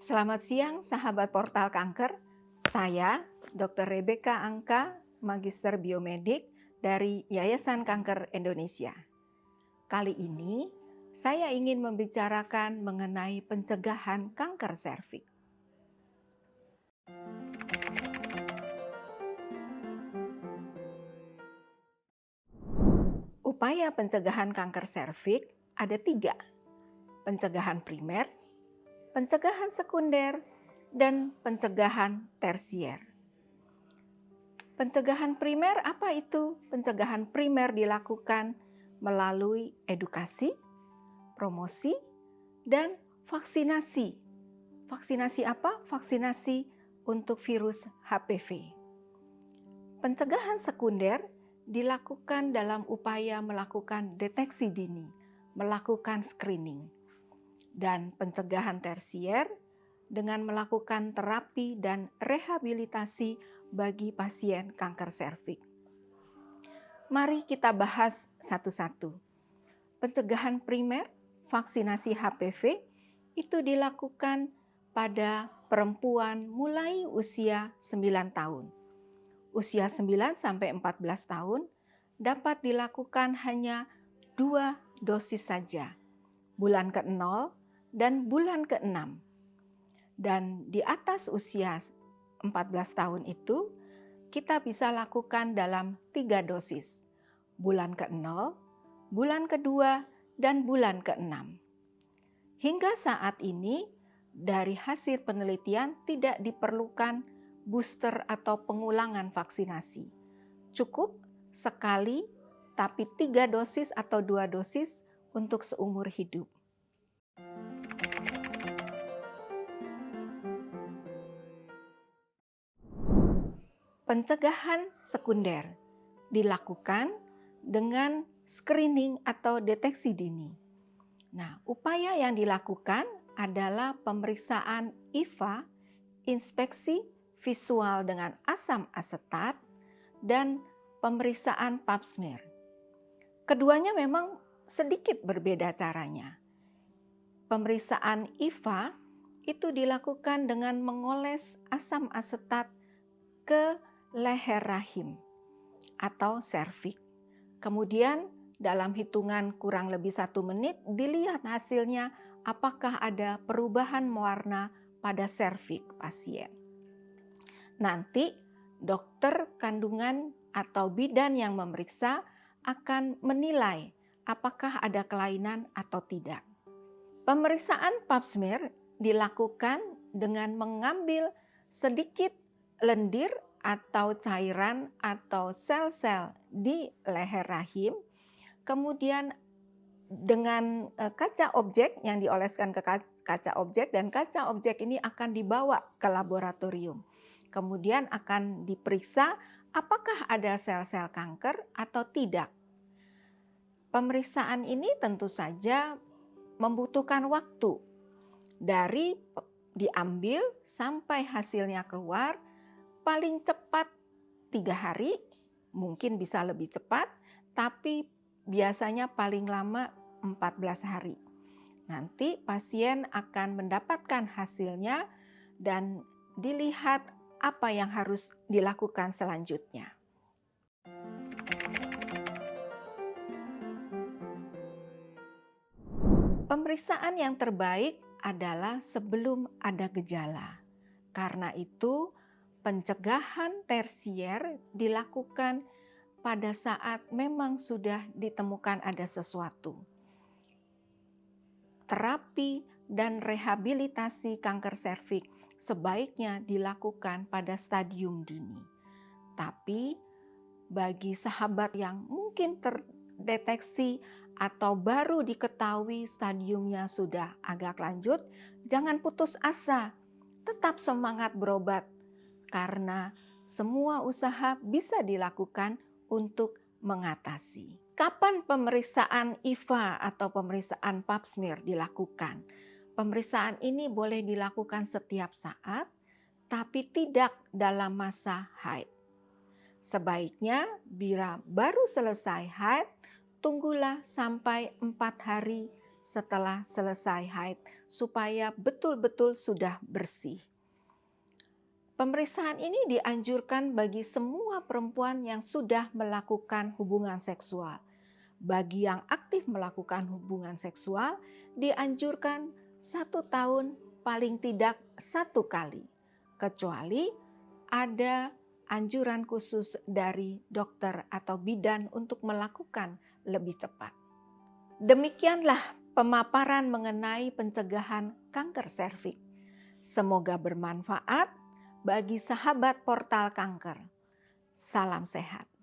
Selamat siang sahabat Portal Kanker. Saya Dr. Rebecca Angka, Magister Biomedik dari Yayasan Kanker Indonesia. Kali ini saya ingin membicarakan mengenai pencegahan kanker serviks. Upaya pencegahan kanker serviks ada 3. Pencegahan primer, pencegahan sekunder, dan pencegahan tersier. Pencegahan primer apa itu? Pencegahan primer dilakukan melalui edukasi, promosi, dan vaksinasi. Vaksinasi apa? Vaksinasi untuk virus HPV. Pencegahan sekunder dilakukan dalam upaya melakukan deteksi dini, melakukan screening. Dan pencegahan tersier dengan melakukan terapi dan rehabilitasi bagi pasien kanker serviks. Mari kita bahas satu-satu. Pencegahan primer, vaksinasi HPV, itu dilakukan pada perempuan mulai usia 9 tahun. Usia 9 sampai 14 tahun dapat dilakukan hanya 2 dosis saja, bulan ke-0 dan bulan ke-6. Dan di atas usia 14 tahun itu, kita bisa lakukan dalam 3 dosis, bulan ke-0, bulan ke-2, dan bulan ke-6. Hingga saat ini, dari hasil penelitian tidak diperlukan booster atau pengulangan vaksinasi. Cukup sekali, tapi 3 dosis atau 2 dosis untuk seumur hidup. Pencegahan sekunder dilakukan dengan screening atau deteksi dini. Nah, upaya yang dilakukan adalah pemeriksaan IVA, inspeksi visual dengan asam asetat, dan pemeriksaan pap smear. Keduanya memang sedikit berbeda caranya. Pemeriksaan IVA itu dilakukan dengan mengoles asam asetat ke leher rahim atau serviks. Kemudian dalam hitungan kurang lebih 1 menit dilihat hasilnya apakah ada perubahan warna pada serviks pasien. Nanti dokter kandungan atau bidan yang memeriksa akan menilai apakah ada kelainan atau tidak. Pemeriksaan pap smear dilakukan dengan mengambil sedikit lendir atau cairan atau sel-sel di leher rahim, kemudian dengan kaca objek yang dioleskan ke kaca objek, dan kaca objek ini akan dibawa ke laboratorium. Kemudian akan diperiksa apakah ada sel-sel kanker atau tidak. Pemeriksaan ini tentu saja membutuhkan waktu dari diambil sampai hasilnya keluar. Paling cepat 3 hari, mungkin bisa lebih cepat, tapi biasanya paling lama 14 hari. Nanti pasien akan mendapatkan hasilnya dan dilihat apa yang harus dilakukan selanjutnya. Pemeriksaan yang terbaik adalah sebelum ada gejala. Karena itu, pencegahan tersier dilakukan pada saat memang sudah ditemukan ada sesuatu. Terapi dan rehabilitasi kanker serviks sebaiknya dilakukan pada stadium dini. Tapi bagi sahabat yang mungkin terdeteksi atau baru diketahui stadiumnya sudah agak lanjut, jangan putus asa, tetap semangat berobat. Karena semua usaha bisa dilakukan untuk mengatasi. Kapan pemeriksaan IVA atau pemeriksaan pap smear dilakukan? Pemeriksaan ini boleh dilakukan setiap saat, tapi tidak dalam masa haid. Sebaiknya bila baru selesai haid, tunggulah sampai 4 hari setelah selesai haid supaya betul-betul sudah bersih. Pemeriksaan ini dianjurkan bagi semua perempuan yang sudah melakukan hubungan seksual. Bagi yang aktif melakukan hubungan seksual, dianjurkan 1 tahun paling tidak 1 kali, kecuali ada anjuran khusus dari dokter atau bidan untuk melakukan lebih cepat. Demikianlah pemaparan mengenai pencegahan kanker serviks. Semoga bermanfaat bagi sahabat portal kanker. Salam sehat.